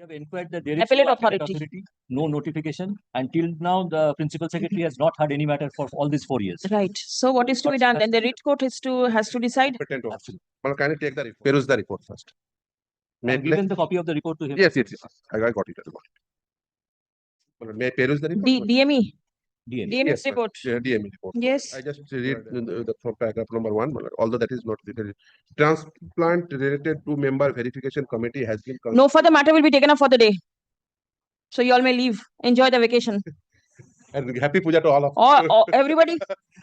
We have inquired that there is Appellate no authority. no notification. Until now, the principal secretary has not heard any matter for all these 4 years. Right. So what is to be done? Then the writ court has to decide. Competent officer. Well, can you take the report? Peruse the report first. I've given the copy of the report to him. Yes. I got it. Well, may I peruse the report? DME. DME. DME's report. DME report. Yes. I just read from paragraph number 1, although that is not written. Transplant related to member verification committee has been. No further matter will be taken up for the day. So you all may leave. Enjoy the vacation. And happy puja to all of Or everybody,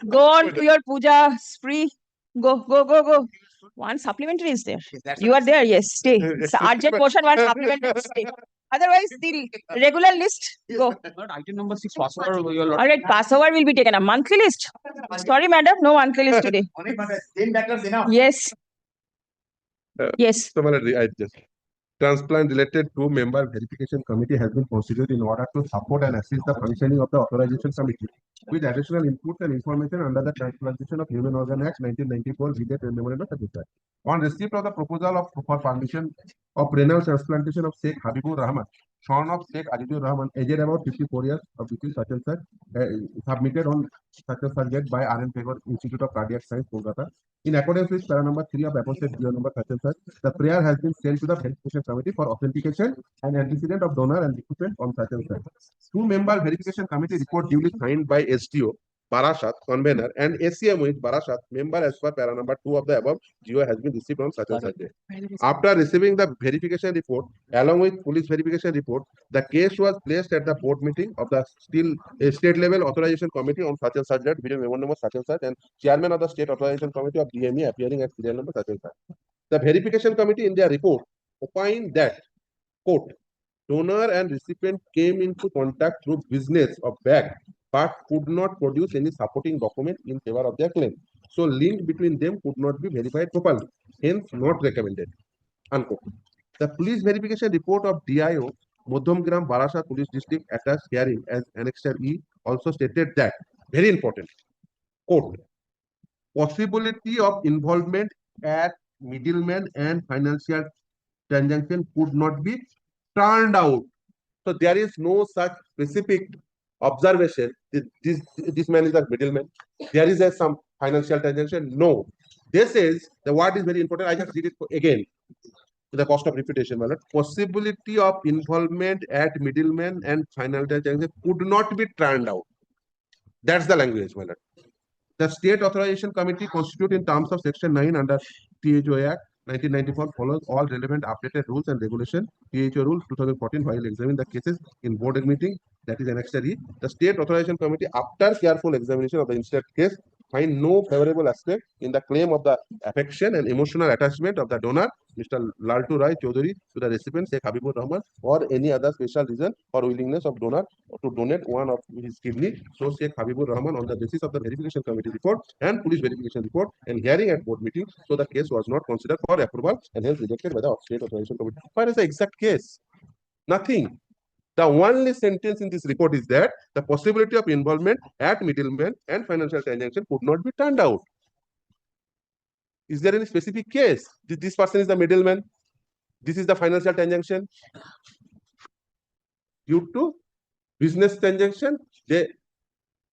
go on to your puja spree. Go. One supplementary is there. You are there, yes. Stay. It's the urgent portion, one supplementary. Stay. Otherwise, the regular list, go. But item number 6, password. All right, Passover will be taken. A monthly list. Sorry, madam, no monthly list today. Yes. Yes. So, I just. Transplant related to member verification committee has been constituted in order to support and assist the functioning of the authorization committee with additional inputs and information under the Transplantation of Human Organ Act 1994 with a memorandum of agreement. On receipt of the proposal for permission of renal transplantation of Sheikh Habibur Rahman, son of Sheikh Ajizur Rahman, aged about 54 years, of which is such and such, submitted on such and such date by R.N. Pegor Institute of Cardiac Science, Kolkata. In accordance with para number 3 of apostate DO number such and such, the prayer has been sent to the verification committee for authentication and antecedent of donor and recipient on such and such. 2-member verification committee report duly signed by SDO, Barashat, convener, and ACM with Barashat, member as per para number 2 of the above GO has been received on such and such day. After receiving the verification report, along with police verification report, the case was placed at the board meeting of the state level authorization committee on such and such date, video memo number such and such, and chairman of the state authorization committee of DME appearing at serial number such and such. The verification committee in their report opined that, quote, donor and recipient came into contact through business of bag, but could not produce any supporting document in favor of their claim. So, link between them could not be verified properly, hence not recommended. Unquote. The police verification report of DIO, Modhamgram Barasat Police District attached hearing as Annexure E also stated that, very important, quote, possibility of involvement at middleman and financial transaction could not be turned out. So, there is no such specific observation. This man is a middleman. There is some financial transaction. No. This is the word is very important. I just read it again. The cost of repetition. Possibility of involvement at middleman and financial transaction could not be turned out. That's the language. The State Authorization Committee constituted in terms of Section 9 under THO Act 1994 follows all relevant updated rules and regulations. THO Rule 2014 while examining the cases in board meeting, that is Annexure E. The State Authorization Committee, after careful examination of the incident case, find no favorable aspect in the claim of the affection and emotional attachment of the donor, Mr. Laltu Rai Chaudhary, to the recipient, Sheikh Habibur Rahman, or any other special reason for willingness of donor to donate one of his kidney. So, Sheikh Habibur Rahman, on the basis of the verification committee report and police verification report and hearing at board meeting, so the case was not considered for approval and hence rejected by the State Authorization Committee. What is the exact case? Nothing. The only sentence in this report is that the possibility of involvement at middleman and financial transaction could not be turned out. Is there any specific case? This person is the middleman. This is the financial transaction. Due to business transaction, they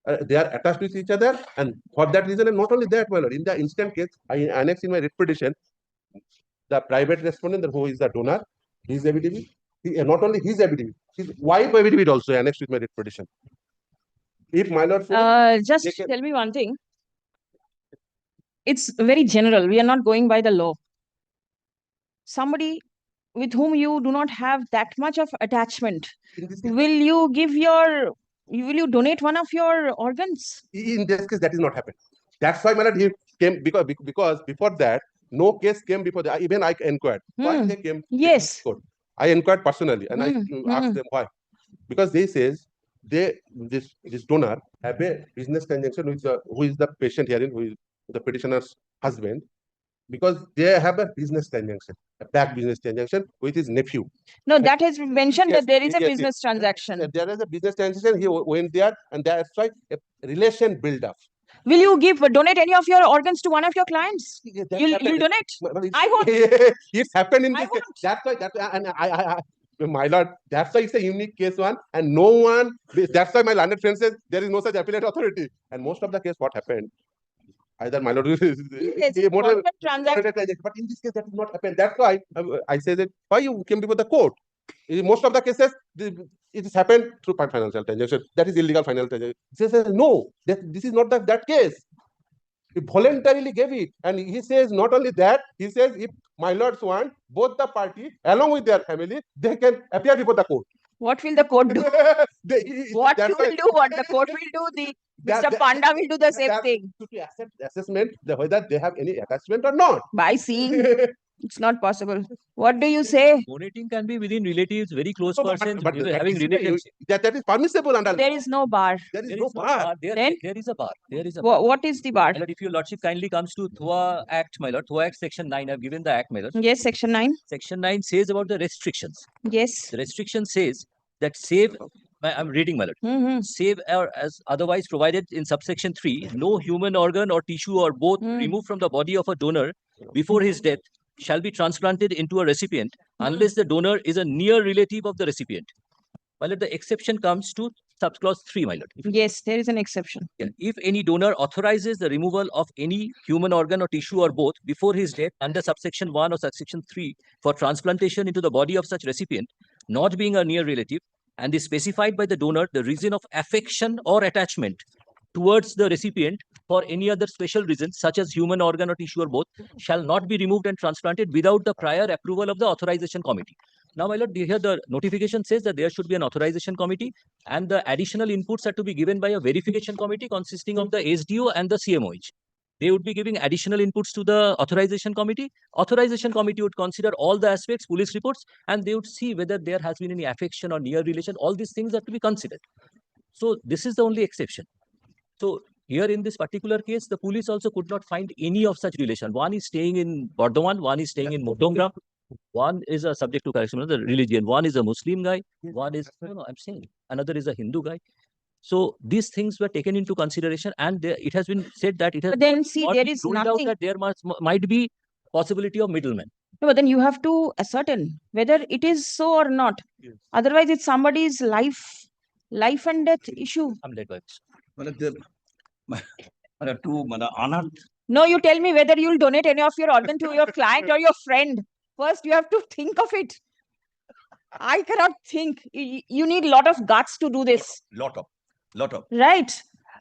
are attached with each other, and for that reason, and not only that, my lord, in the instant case, I annex in my writ petition the private respondent, who is the donor, his affidavit. Not only his affidavit, his wife affidavit also annexed with my writ petition. If my lord, just tell me one thing. It's very general. We are not going by the law. Somebody with whom you do not have that much of attachment, will you donate one of your organs? In this case, that is not happened. That's why, my lord, he came because before that, no case came before that. Even I inquired. Why they came? Yes. I inquired personally and I asked them why. Because they says this donor have a business transaction with who is the patient herein, who is the petitioner's husband, because they have a business transaction, a back business transaction with his nephew. No, that has been mentioned that there is a business transaction. There is a business transaction. He went there, and that's why a relation build up. Will you donate any of your organs to one of your clients? You'll donate? I won't. It's happened in this case. That's why, and My lord, that's why it's a unique case one, and no one, that's why my landed friend says there is no such appellate authority. And most of the case, what happened? Either my lord, Yes, contract transaction. but in this case, that did not happen. That's why I say that why you came before the court. In most of the cases, it has happened through financial transaction. That is illegal financial transaction. He says, no, this is not that case. He voluntarily gave it. And he says not only that, he says if my lords want, both the party, along with their family, they can appear before the court. What will the court do? What you That's why- will do? What the court will do? The That- Mr. that- Panda will do the same that- thing to accept the assessment whether they have any attachment or not. by seeing. It's not possible. What do you say? Donating can be within relatives, very close So, but- persons, but even that having is- relationship. that is permissible under There is no bar. there is There no is no bar. bar. Then? There is a bar. There is a bar. What is the bar? My lord, if your lordship kindly comes to THOA Act, my lord, THOA Act Section 9, I've given the Act, my lord. Yes, section 9. Section 9 says about the restrictions. Yes. The restriction says that save, I'm reading, my lord. Mm-hmm. Save or as otherwise provided in subsection 3, no human organ or tissue or both Hmm. removed from the body of a donor before his death shall be transplanted into a recipient unless the donor is a near relative of the recipient. My lord, the exception comes to subclause 3, my lord. Yes, there is an exception. Yeah, if any donor authorizes the removal of any human organ or tissue or both before his death under subsection 1 or subsection 3 for transplantation into the body of such recipient, not being a near relative, and is specified by the donor the reason of affection or attachment towards the recipient for any other special reason, such as human organ or tissue or both, shall not be removed and transplanted without the prior approval of the authorization committee. Now, my lord, here the notification says that there should be an authorization committee and the additional inputs are to be given by a verification committee consisting of the SDO and the CMOH. They would be giving additional inputs to the authorization committee. Authorization committee would consider all the aspects, police reports, and they would see whether there has been any affection or near relation. All these things are to be considered. So this is the only exception. So here in this particular case, the police also could not find any of such relation. One is staying in Bardhaman, one is staying in Motongram, one is a subject to correction of the religion, one is a Muslim guy, one is, no, I'm saying, another is a Hindu guy. So these things were taken into consideration and it has been said that it has But then see, not there been is ruled out nothing. that there might be possibility of middlemen. No, but then you have to ascertain whether it is so or not. Yes. Otherwise, it's somebody's life and death issue. I'm led by this. No, you tell me whether you'll donate any of your organ to your client or your friend. First, you have to think of it. I cannot think. You need a lot of guts to do this, lot of, right?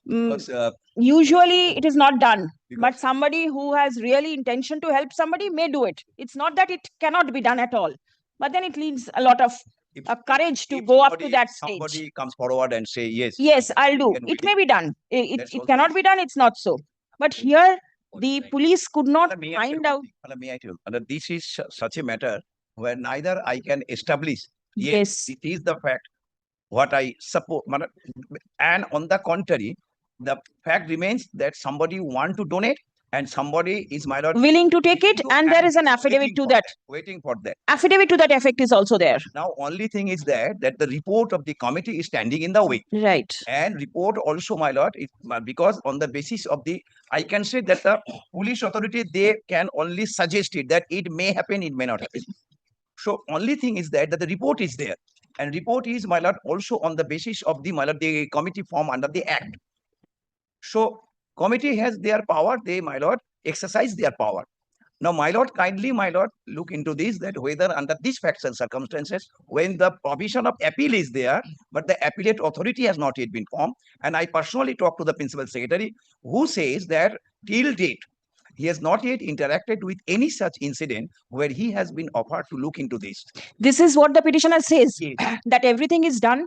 Mm, because, usually, it is not done. But because- somebody who has really intention to help somebody may do it. It's not that it cannot be done at all. But then it needs a lot of if- courage to if go up to somebody- that stage. Somebody comes forward and say, yes. Yes, I'll do. can It we may be done. That's It also- cannot be done. It's not so. But here, the Right. police could not May I tell find one out. thing? May I tell? This is such a matter where neither I can establish, Yes. it is the fact, what I suppose, and on the contrary, the fact remains that somebody want to donate and somebody is, my lord, Willing to take it, willing to and there is an is affidavit waiting to for that. Waiting for that. Affidavit to that effect is also there. Now, only thing is that the report of the committee is standing in the way. Right. And report also, my lord, because on the basis of I can say that the police authority, they can only suggest it, that it may happen, it may not happen. So only thing is that the report is there. And report is, my lord, also on the basis of my lord, the committee form under the act. So committee has their power, they, my lord, exercise their power. Now, my lord, kindly, my lord, look into this, that whether under these facts and circumstances, when the provision of appeal is there, but the appellate authority has not yet been formed. And I personally talked to the principal secretary, who says that till date, he has not yet interacted with any such incident where he has been offered to look into this. This is what the petitioner says, Yes. that everything is done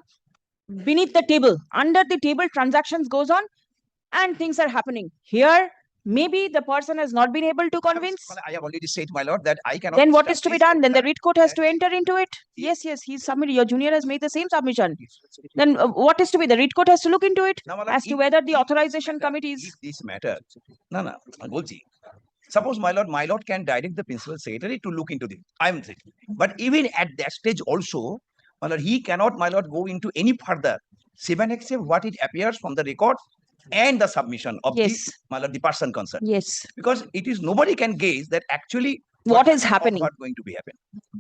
beneath the table. Under the table, transactions goes on and things are happening. Here, maybe the person has not been able to convince. I have already said, my lord, that I cannot. Then what is to be establish done? Then the that- writ court has to that- enter into it. Yes. Yes, he's submitted. Your junior has made the same submission. Then what is to be? The writ court has to look into it Now, my lord, as to if- whether the if authorization matter- committee is. if this matter, no, Golji, suppose my lord can direct the principal secretary to look into this. I'm saying, but even at that stage also, my lord, he cannot, my lord, go into any further, even except what it appears from the record and the submission of Yes. the, my lord, the person concerned. Yes. Because it is, nobody can gauge that actually What is happening? What going to be happen.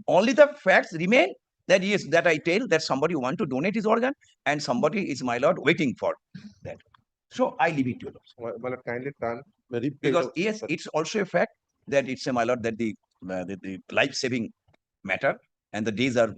Only the facts remain That yes, that I tell that somebody want to donate his organ and somebody is, my lord, waiting for that. So I leave it to you. My lord, kindly turn very. Because yes, it's also a fact that it's a, my lord, that the life-saving matter and the days are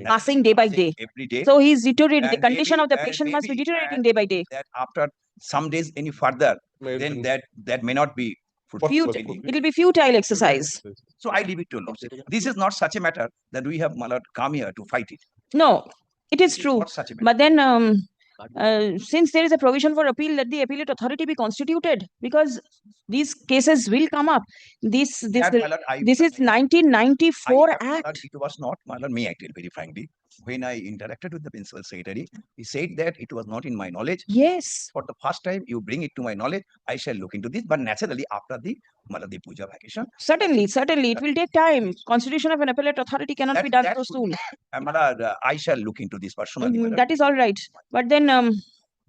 Passing day by passing day. every day. So he's deteriorating. The And condition maybe- of the and patient must be maybe- deteriorating and day by day. That after some days any further, then that may not be Futile. fruitful. It will be futile exercise. So I leave it to lordship. This is not such a matter that we have, my lord, come here to fight it. No, it is It's true. not such a matter. But then, since there is a provision for appeal, let the appellate authority be constituted, because these cases will come up. This That, my lord, this is I 1994 have, my lord, Act. it was not, my lord, may I tell very frankly, when I interacted with the principal secretary, he said that it was not in my knowledge. Yes, For the first time, you bring it to my knowledge, I shall look into this, but naturally after the Maladi Puja vacation, certainly, it will take time. Constitution of an appellate authority cannot be done that so should soon. be- my lord, I shall look into this personally. my lord. That is all right. But then,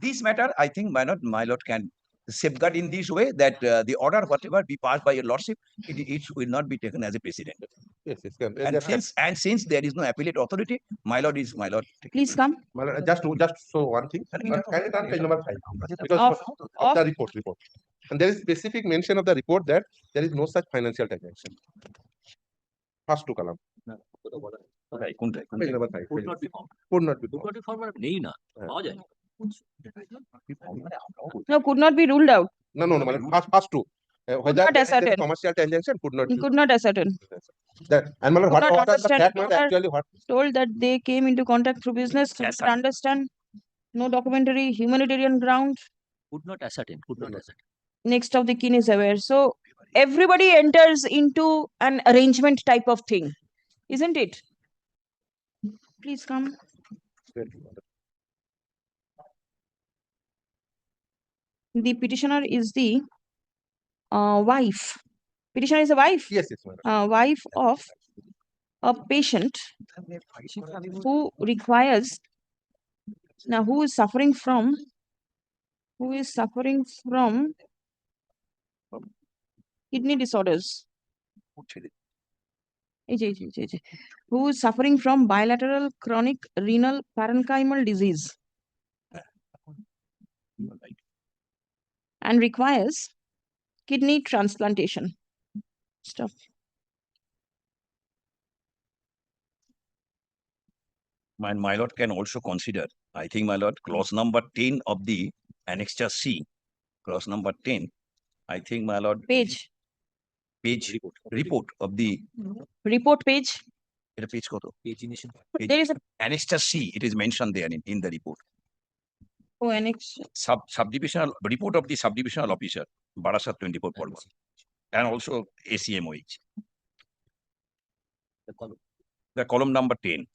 This matter, I think, my lord can safeguard in this way that the order, whatever be passed by your lordship, it will not be taken as a precedent. Yes, yes, can. And since there is no appellate authority, my lord is my lord. please come. My lord, just so one thing. Kindly turn page number 5. Because Of- of the report. And there is specific mention of the report that there is no such financial transaction. First two column. Right, কোনটায়? Page number 5. Could not be found. Could not be Could found. not be found মানে নেই না, হ্যাঁ। পাওয়া যায়। No, could not be ruled out. No, my lord, first two. Whether not there is a ascertain. commercial transaction could not be. Could not ascertain. That, and my lord, Could not what are the understand, fact, could man, not- actually what? Told that they came into contact through business, could Yes, not understand. No documentary, humanitarian ground. Could not ascertain, could not ascertain. Next of the kin is aware. So everybody enters into an arrangement type of thing, isn't it? Please come. The petitioner is the wife. Petitioner is a wife. Yes, my lord. Wife of a patient who requires, now who is suffering from kidney disorders. Who is suffering from bilateral chronic renal parenchymal disease and requires kidney transplantation. Stop. My lord can also consider, I think, my lord, clause number 10 of the annexure C, clause number 10, I think, my lord, Page, report of the, report page. এটা page কত? Pagination. There is a Annexure C, it is mentioned there in the report. annex. Subdivisional, report of the subdivisional officer, Barasat 24 Portman, and also ACMOH. The column. The column number 10.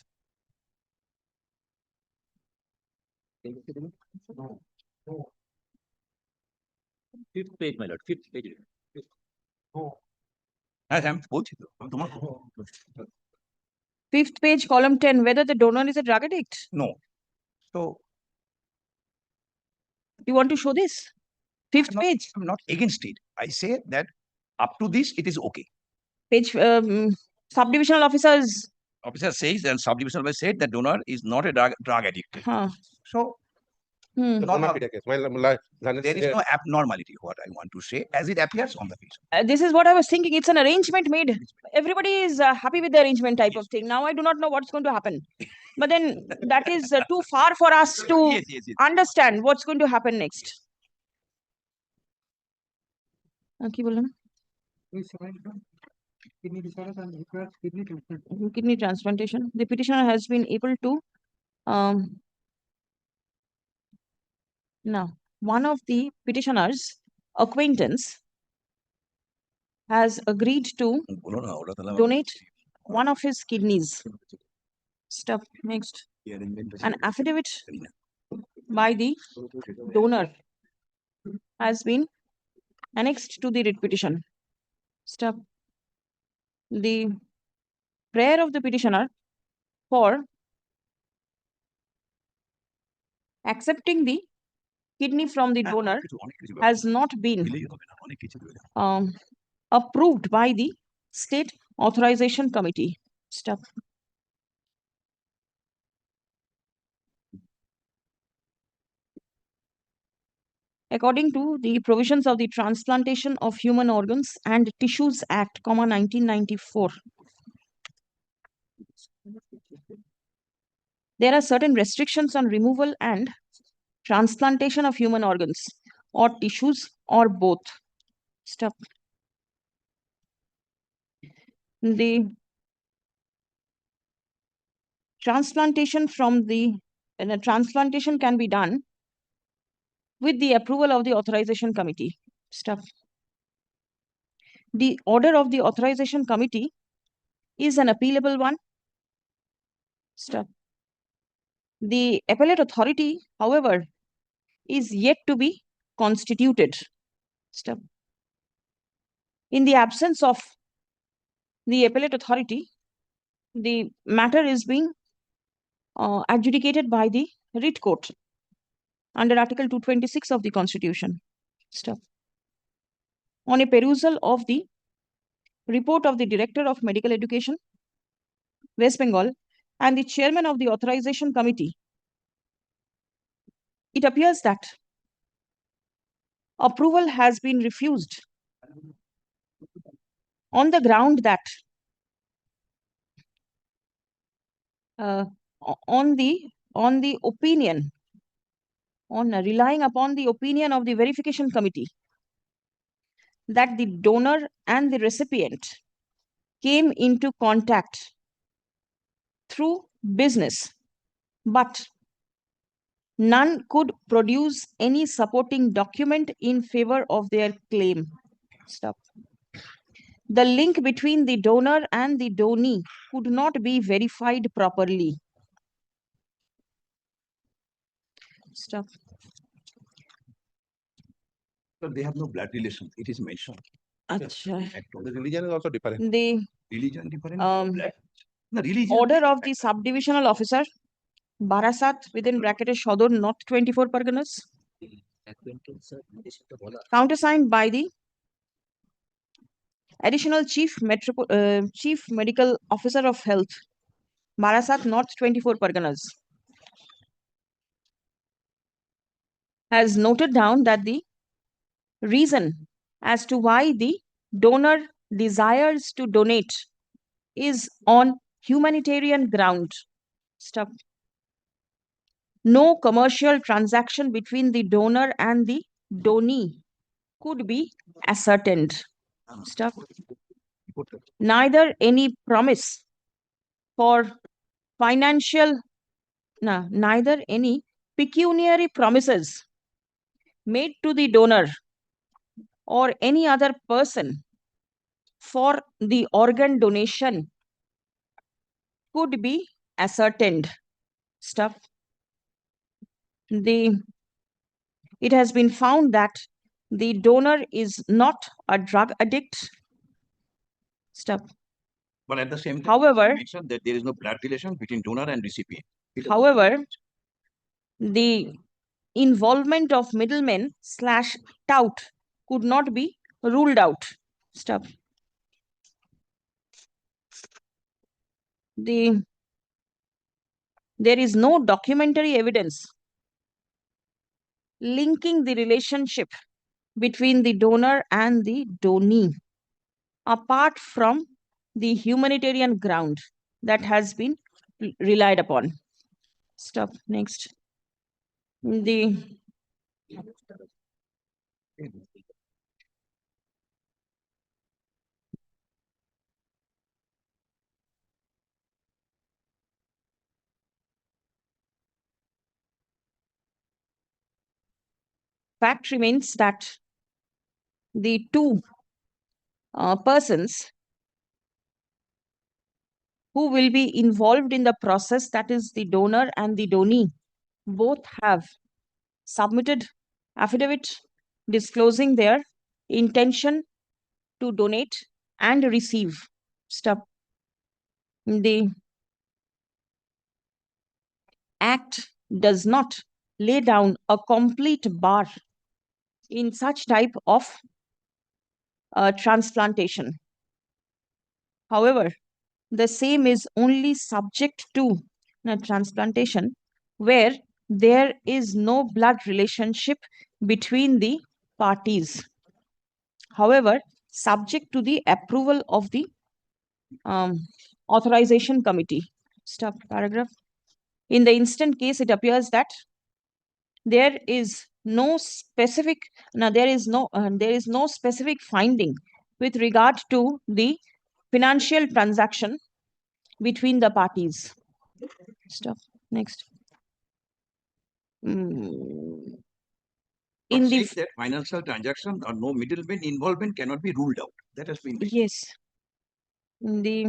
Fifth page, my lord, fifth page. হ্যাঁ হ্যাঁ বলছি তো আমি তোমার Fifth page, column 10, whether the donor is a drug addict. no. So You want to show this? Fifth not- page, I'm not against it. I say that up to this, it is okay. page, subdivisional officers. Officer says and subdivisional officer said that donor is not a drug addicted. Huh. So The Not Bona a- fide case. My lord, there is no abnormality, what I want to say, as it appears on the page. This is what I was thinking. It's an arrangement made. Everybody is happy with the arrangement type of thing. Now I do not know what's going to happen. But then that is too far for us to Yes. understand what's going to happen next. কি বললাম? Kidney transplantation. The petitioner has been able to now one of the petitioner's acquaintance has agreed to বলো না, ওরা তাহলে donate one of his kidneys. Stuff next. An affidavit by the donor has been annexed to the writ petition. Stuff. The prayer of the petitioner for accepting the kidney from the donor অনেক কিছু has not been দিলেই হবে না, অনেক কিছু দিলে। approved by the State Authorization Committee. Stuff. according to the provisions of the Transplantation of Human Organs and Tissues Act, 1994. There are certain restrictions on removal and transplantation of human organs or tissues or both. Stop. The transplantation transplantation can be done with the approval of the authorization committee. Stop. The order of the authorization committee is an appealable one. Stop. The appellate authority, however, is yet to be constituted. Stop. In the absence of the appellate authority, the matter is being adjudicated by the writ court under Article 226 of the Constitution. Stop. On a perusal of the report of the Director of Medical Education, West Bengal, and the Chairman of the Authorization Committee, it appears that approval has been refused on the ground that relying upon the opinion of the verification committee that the donor and the recipient came into contact through business, but none could produce any supporting document in favor of their claim. Stop. The link between the donor and the donee could not be verified properly. Stop. So they have no blood relation. It is mentioned. Acha. The religion is also different. The Religion different. um, The religion. order of the subdivisional officer, Barasat within bracket Shodor, North 24 Parganas, countersigned by the additional chief medical officer of health, Barasat, North 24 Parganas, has noted down that the reason as to why the donor desires to donate is on humanitarian ground. Stop. No commercial transaction between the donor and the donee could be ascertained. Stop. Neither any promise for neither any pecuniary promises made to the donor or any other person for the organ donation could be ascertained. Stop. It has been found that the donor is not a drug addict. Stop. But at the same time, However, mentioned that there is no blood relation between donor and recipient. However, the involvement of middlemen / tout could not be ruled out. Stop. There is no documentary evidence linking the relationship between the donor and the donee, apart from the humanitarian ground that has been relied upon. Stop. Next. The fact remains that the two persons who will be involved in the process, that is the donor and the donee, both have submitted affidavit disclosing their intention to donate and receive. Stop. The Act does not lay down a complete bar in such type of transplantation. However, the same is only subject to transplantation where there is no blood relationship between the parties. However, subject to the approval of the authorization committee. Stop paragraph. In the instant case, it appears that there is no specific there is no specific finding with regard to the financial transaction between the parties. Stop. Next. In But the says that financial transaction or no middleman involvement cannot be ruled out. That has been. yes, in the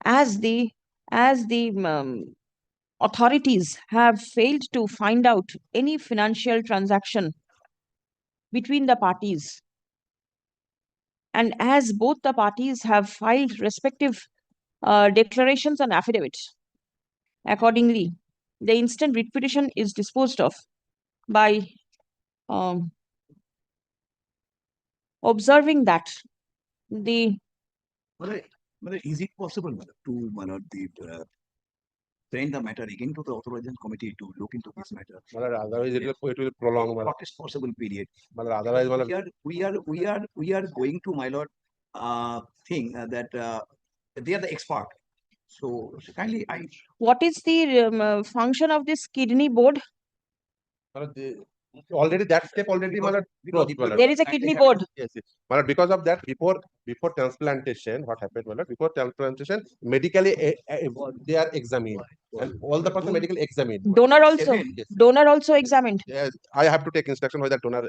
as the authorities have failed to find out any financial transaction between the parties, and as both the parties have filed respective declarations and affidavits, accordingly, the instant writ petition is disposed of by observing that the Is it possible to send the matter again to the authorization committee to look into this matter? Otherwise it will prolong. Shortest possible period. Otherwise, We are going to, my lord, thing that they are the expert. So kindly, what is the function of this kidney board? already that step already, closed, my lord. There is a kidney board. Yes, yes. Because of that, before transplantation, what happened, my lord? Before transplantation, medically they are examined, and all the person medically examined. Donor also. Yes. Donor also examined. Yes, I have to take instruction whether donor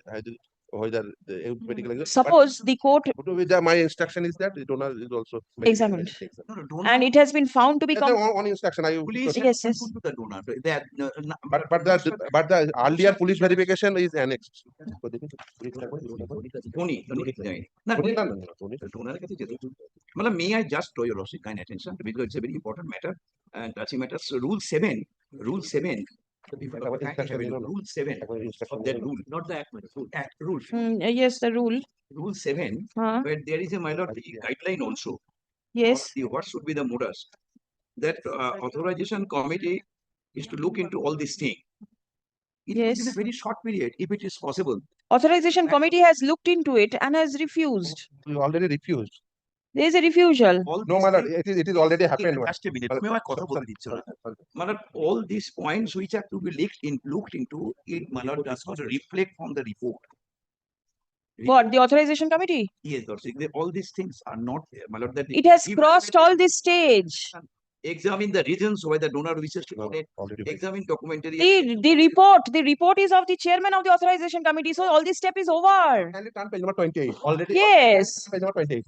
whether the medical exam. Suppose the court But with my instruction is that the donor is also Examined. examined. and it has been found to be Yes, on instruction, I police Yes, have yes. to the donor. They are, but the earlier police verification is annexed. Tony, may I just draw your kind attention because it's a very important matter and touchy matter. So rule 7 Rule 7 of that rule, not the act rule. Yes, the rule. Rule 7, Huh? where there is a minor guideline also. Yes. What should be the modus? That authorization committee is to look into all these things. It is in a Yes. very short period, if it is possible. Authorization committee has looked into it and has refused. You already refused. There is a refusal. No, my lord, it is already happened. Just a minute. Madam, all these points which have to be looked into, it, my lord, does not reflect on the report. What? The authorization committee? Yes, all these things are not there, my lord. That It has crossed all this stage. examine the reasons why the donor wishes to No, donate. already. Examine documentary. The report is of the chairman of the authorization committee. So all this step is over. Kindly turn page number 28. Already. Yes. Page number 28.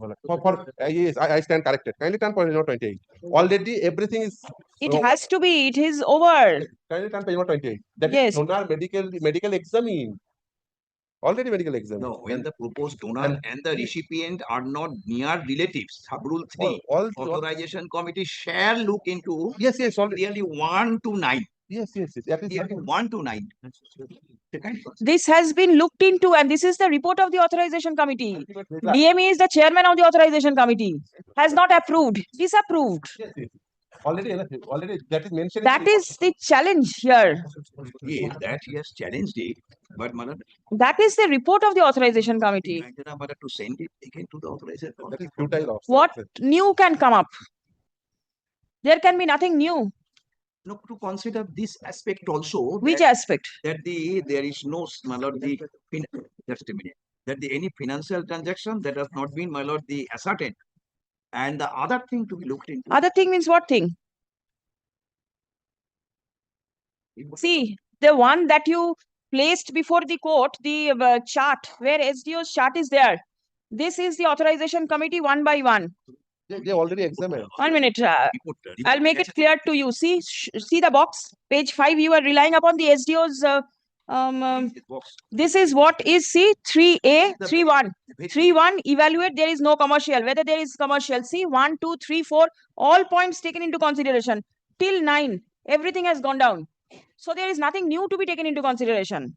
Yes, I stand corrected. Kindly turn page number 28. Already everything is. It has to be. It is over. Kindly turn page number 28. That Yes. is donor medical examine. Already medical exam. No, when the proposed donor and the recipient are not near relatives, sub rule 3, all authorization committee shall look into yes, already. really 1 to 9. Yes. That is Really 1 to 9. This has been looked into, and this is the report of the authorization committee. DME is the chairman of the authorization committee. Has not approved. Disapproved. Yes. Already that is mentioned. That is the challenge here. Yes, that he has challenged it, but madam, That is the report of the authorization committee. to send it again to the authorization That committee. is futile. What new can come up? There can be nothing new. No, to consider this aspect also. Which that, aspect? that there is no, my lord, just a minute, that any financial transaction that has not been, my lord, the ascertained. And the other thing to be looked into. Other thing means what thing? See, the one that you placed before the court, the chart, where SDO's chart is there. This is the authorization committee one by one. They already examined. 1 minute. I'll make it clear to you. See the box, page 5. You are relying upon the SDO's. This is what is, see, 3A, 3.1. 3.1, evaluate, there is no commercial. Whether there is commercial, see, 1, 2, 3, 4, all points taken into consideration. Till 9, everything has gone down. So there is nothing new to be taken into consideration.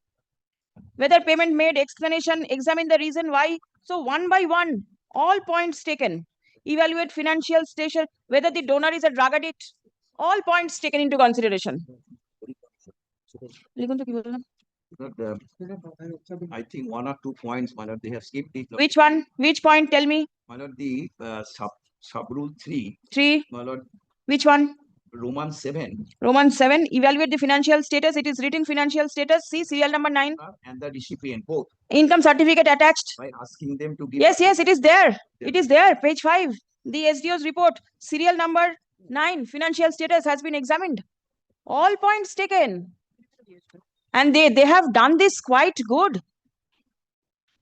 Whether payment made, explanation, examine the reason why. So 1 by 1, all points taken. Evaluate financial station, whether the donor is a drug addict. All points taken into consideration. I think 1 or 2 points, my lord, they have skipped it. Which one? Which point? Tell me. My lord, the sub rule 3, 3. my lord, Which one? Roman 7, Roman 7. Evaluate the financial status. It is written financial status. See serial number 9. and the recipient both Income certificate attached. by asking them to give. Yes, yes, it is there. It is there. Page 5. The SDO's report. Serial number 9. Financial status has been examined. All points taken. And they have done this quite good.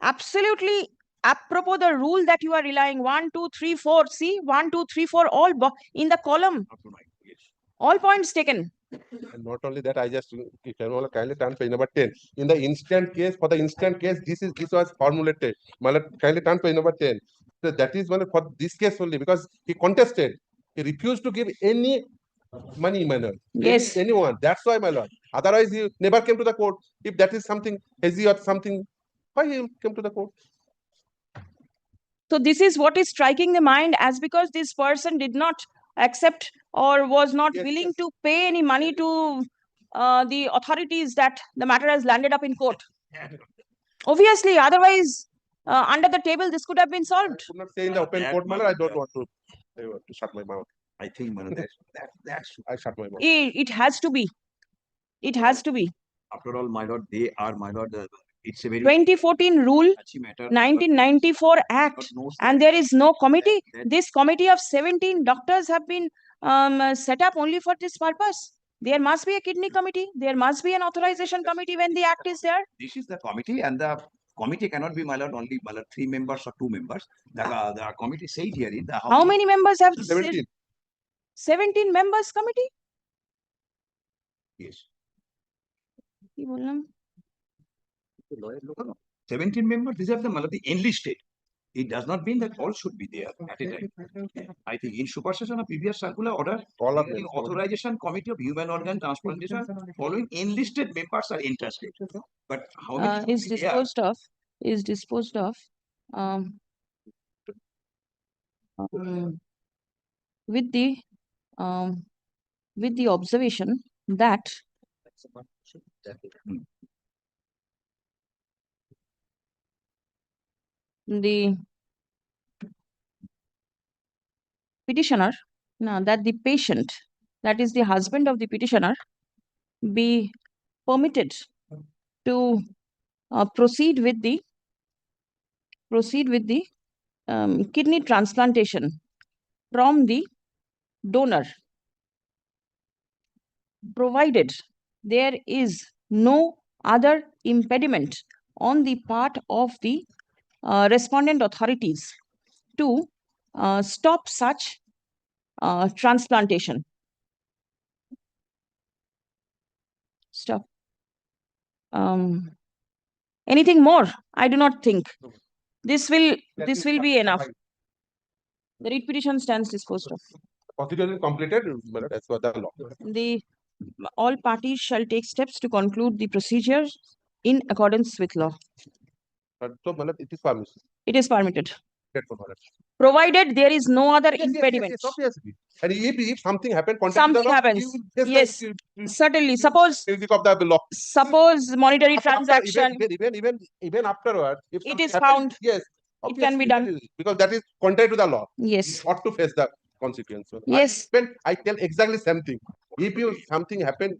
Absolutely apropos the rule that you are relying. 1, 2, 3, 4. See, 1, 2, 3, 4, all in the column. Up to 9, yes. All points taken. And not only that, I just can only kindly turn page number 10. In the instant case, for the instant case, this was formulated. My lord, kindly turn page number 10. So that is one for this case only because he contested. He refused to give any money, my lord. Yes. Anyone. That's why, my lord. Otherwise, he never came to the court. If that is something hazy or something, why he came to the court? So this is what is striking the mind, as because this person did not accept or was not Yes, willing yes. to pay any money to the authorities, that the matter has landed up in court. Obviously, otherwise, under the table, this could have been I solved. could not say in the open That court manner. might I be don't that. want to shut my mouth. I think, my lord, that should, I shut my mouth. It has to be. It has to be. after all, my lord, they are, my lord, it's a very 2014 rule, touchy matter. 1994 Act, But no, and there is no committee. that- This committee of 17 doctors have been set up only for this purpose. There must be a kidney committee. There must be an authorization committee when the act is there. This is the committee, and the committee cannot be, my lord, only, my lord, 3 members or 2 members. The committee said here in the. How many members have 17. 17 members committee? Yes. কি বললাম? 17 members, these are the, my lord, the enlisted. It does not mean that all should be there at a time. I think in supersession of previous circular order, All of the them. authorization committee of human organ transplantation following enlisted members are interested. But how many? Is should be there? disposed of um, um, with the observation that the petitioner, no, that the patient, that is the husband of the petitioner, be permitted to proceed with the kidney transplantation from the donor, provided there is no other impediment on the part of the respondent authorities to stop such transplantation. Stop. Anything more? I do not think. This will be enough. The writ petition stands disposed of. Procedure is completed, my lord, as per the law. All parties shall take steps to conclude the procedure in accordance with law. But so, my lord, it is permissible. It is permitted, My lord. provided there is no other Yes, yes, yes, impediment. yes, obviously. And if something happened, contrary to the Something law, happens. you will face Yes. the Certainly. Suppose music of the law. monetary After- transaction, even afterwards, if It something is happens, found. yes, It can be obviously done. that is- because that is contrary to the law. yes, You ought to face the consequence. So yes. I tell exactly same thing. If you something happen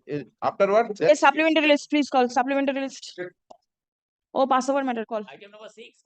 afterwards, Yes, supplementary list, please call supplementary list. Oh, Passover matter, call. Item number 6.